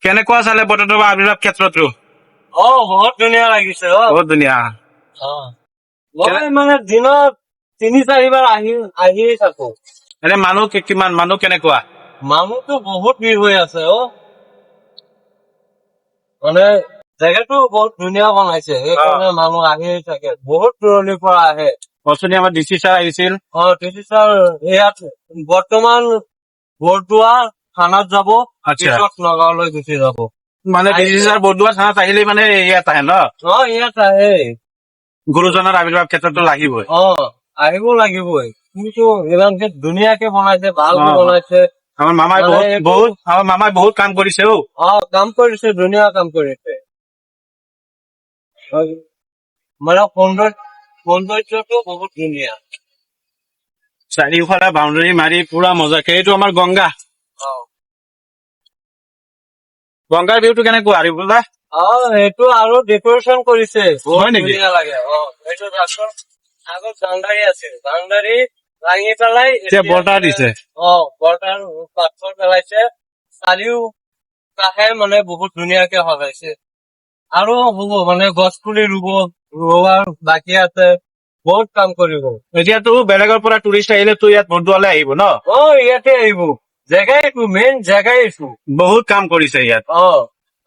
কেনেকুৱা চালে বটদ্ৰৱা আৱিৰ্ভাৱ ক্ষেত্ৰটো? বহুত ধুনীয়া লাগিছে। বহুত ধুনীয়া। মই মানে দিনত ৩-৪বাৰ আহিয়ে থাকো। এনে মানুহ কিমান, মানুহ কেনেকুৱা? মানুহতো বহুত ভিৰ হৈ আছে। মানে জেগাটো বহুত ধুনীয়া বনাইছে, সেইকাৰণে মানুহ আহিয়ে থাকে, বহুত দূৰণিৰ পৰা আহে। অথনি আমাৰ ডিচি ছাৰ আহিছিল। ডিচি ছাৰ ইয়াত বৰ্তমান বৰদোৱা থানাত যাব, পিছত নগাঁৱলৈ গুচি যাব। মানে ডিচি ছাৰ বৰদোৱা থানাত আহিলে মানে ইয়াত আহে ন? ইয়াত আহে। গুৰুজনৰ আৱিৰ্ভাৱ ক্ষেত্ৰতো লাগিবই। আহিব লাগিবই, কিন্তু ইমানকে ধুনীয়াকে বনাইছে, ভালকে বনাইছে। আমাৰ মামাই বহুত কাম কৰিছে। কাম কৰিছে, ধুনীয়া কাম কৰিছে। মানে সৌন্দৰ্যটো বহুত ধুনীয়া। চাৰিওফালে বাউণ্ডাৰী মাৰি পুৰা মজাকে। এইটো আমাৰ গংগা। গংগাৰ ভিউটো কেনেকুৱা আৰিফুল দা? সেইটো আৰু ডেকৰেশ্যন কৰিছে, বহুত হয় নেকি? ধুনীয়া লাগে। এইটো আগত বাউণ্ডাৰী আছিল, বাউণ্ডাৰী ভাঙি পেলাই এতিয়া বৰ্ডাৰ দিছে। বৰ্ডাৰ পাথৰ পেলাইছে, চাৰিও কাষে মানে বহুত ধুনীয়াকে সজাইছে। আৰু হ'ব মানে গছ পুলি ৰোৱাৰ বাকী আছে, বহুত কাম কৰিব। এতিয়াতো বেলেগৰ পৰা টুৰিষ্ট আহিলেতো ইয়াত বৰদোৱালৈ আহিব ন? ইয়াতে আহিব, জেগাই এইটো, মেইন জেগাই এইটো। বহুত কাম কৰিছে ইয়াত।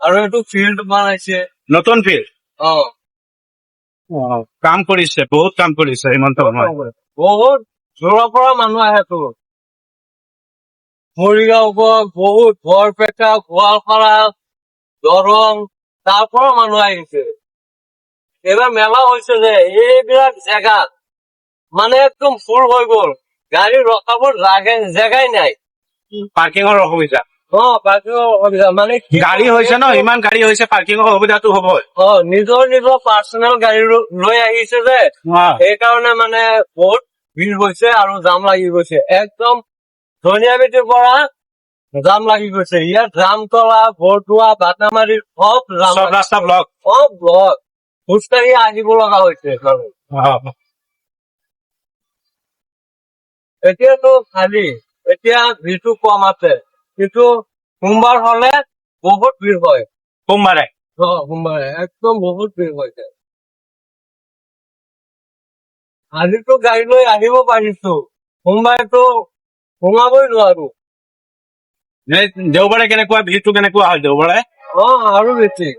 আৰু এইটো ফিল্ড বনাইছে, নতুন ফিল্ড। কাম কৰিছে, বহুত কাম কৰিছে হিমন্ত শৰ্মাই। বহুত দূৰৰ পৰা মানুহ আহেতো, মৰিগাঁও বহুত, বৰপেটা, গোৱালপাৰা, দৰং, তাৰ পৰা মানুহ আহিছে। এইবাৰ মেলা হৈছে যে এইবিলাক জেগাত মানে একদম ফুল হৈ গ'ল, গাড়ী ৰখাবৰ জেগাই নাই। পাৰ্কিঙৰ অসুবিধা। পাৰ্কিঙৰ অসুবিধা মানে গাড়ী হৈছে ন, ইমান গাড়ী হৈছে, পাৰ্কিঙৰ অসুবিধাটো হ'বই। নিজৰ পাৰ্চনেল গাড়ী লৈ আহিছে যে, সেইকাৰণে মানে বহুত ভিৰ হৈছে আৰু জাম লাগি গৈছে। একদম ধনিয়াবিটিৰ পৰা জাম লাগি গৈছে। ইয়াত জামতলা, বৰদোৱা, বাটামাৰী সব ৰাস্তা ব্লক। ব্লক খোজকাঢ়ি আহিব লগা হৈছে। এতিয়াতো খালী, এতিয়া ভিৰটো কম আছে, কিন্তু সোমবাৰ হলে বহুত ভিৰ হয়। সোমবাৰে একদম বহুত ভিৰ হৈছে। আজিতো গাড়ী লৈ আহিব পাৰিছো, সোমবাৰেতো সোমাবই নোৱাৰো। দেওবাৰে কেনেকুৱা ভিৰটো কেনেকুৱা হয়? দেওবাৰে আৰু বেছি।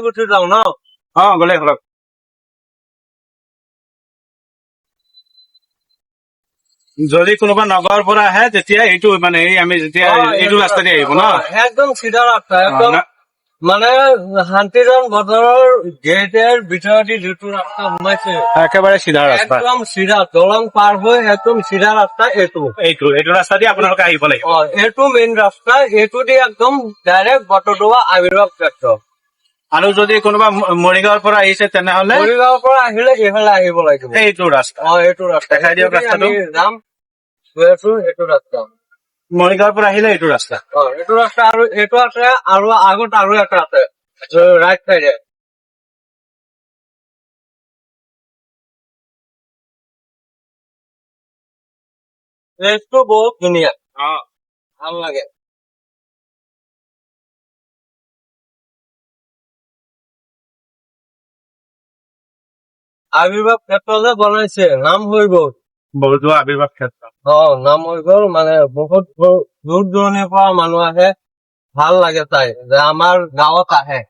গুচি যাওঁ ন? গ'লে হলক। যদি কোনোবা নগাঁৱৰ পৰা আহে তেতিয়া এইটো মানে আমি যেতিয়া এইটো ৰাস্তা দি আহিব ন? একদম চিধা ৰাস্তা, একদম মানে শান্তিজন বজাৰৰ গেটেৰ ভিতৰেদি যিটো ৰাস্তা সোমাইছে, একেবাৰে চিধা ৰাস্তা, একদম চিধা, দলং পাৰ হৈ একদম চিধা ৰাস্তা। এইটো ৰাস্তা দি আপোনালোকে আহিব লাগিব। এইটো মেইন ৰাস্তা, এইটো দি একদম ডাইৰেক্ট বটদ্ৰৱা আৱিৰ্ভাৱ ক্ষেত্ৰ। আৰু যদি কোনোবা মৰিগাঁৱৰ পৰা আহিছে তেনেহলে মৰিগাঁৱৰ পৰা আহিলে এইফালে আহিব লাগিব। এইটো ৰাস্তা দেখাই দিয়ক ৰাস্তাটো। এইটো ৰাস্তা মৰিগাঁৱৰ পৰা আহিলে এইটো ৰাস্তা। এইটো ৰাস্তা আৰু এইটো আছে, আৰু আগত আৰু এটা আছে ৰাইট চাইডে। প্লেচটো বহুত ধুনীয়া, ভাল লাগে। আৱিৰ্ভাৱ ক্ষেত্ৰ যে বনাইছে, নাম হৈ গ'ল বৰদোৱা আৱিৰ্ভাৱ ক্ষেত্ৰ। নাম হৈ গ'ল, মানে বহুত দূৰ দূৰণিৰ পৰা মানুহ আহে, ভাল লাগে চাই যে আমাৰ গাঁৱত আহে।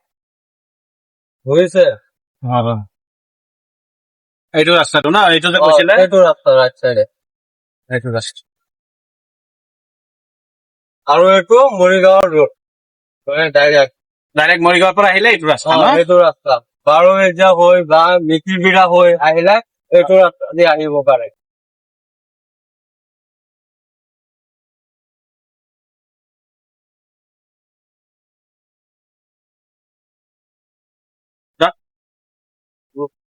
বুজিছে? এইটো ৰাস্তাটো ন, এইটো যে কৈছিলে, এইটো ৰাস্তা ৰাইট চাইডে, এইটো ৰাস্তা। আৰু এইটো মৰিগাঁৱৰ ৰোড, ডাইৰেক্ট মৰিগাঁৱৰ পৰা আহিলে এইটো ৰাস্তা। এইটো ৰাস্তা 12 হৈ বা মিকিৰবিৰা হৈ আহিলে এইটো ৰাস্তা দি আহিব পাৰে।